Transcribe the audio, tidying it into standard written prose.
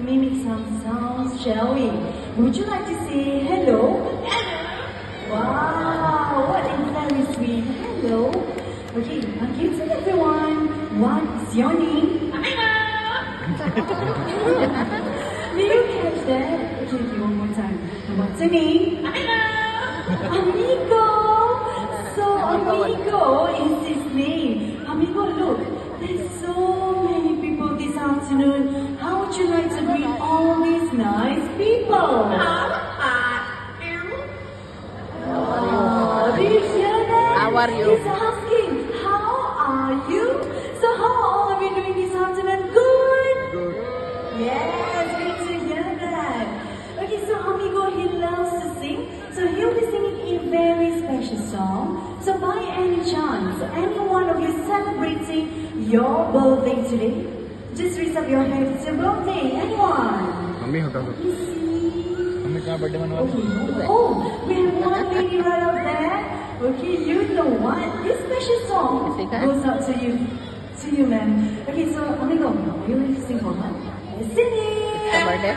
mimic some sounds, shall we? Would you like to say hello? Wow, what is very sweet. Hello. Okay, greeting everyone. What is your name? May you catch that? Okay, one more time. What's your name? Amigo. So Amigo is his name. Amigo, look, there's so many people this afternoon. How would you like to greet all these nice people? Do you hear that? How are you? He's asking, how are you? So how are we doing this afternoon? Good? Good. Yes, good to hear that. Okay, so Amigo, he loves to sing. So he'll be singing a very special song. So by any chance, any one of you celebrating your birthday today? Just raise up your hand. It's your birthday. Anyone? Mummy होता तो mummy कहाँ birthday मनवा Okay. Oh, we have one lady right up there. Okay, you know what? This special song goes out to you. To you, ma'am. Okay, so Amigo, are you ready to sing for her? Sing it! Birthday?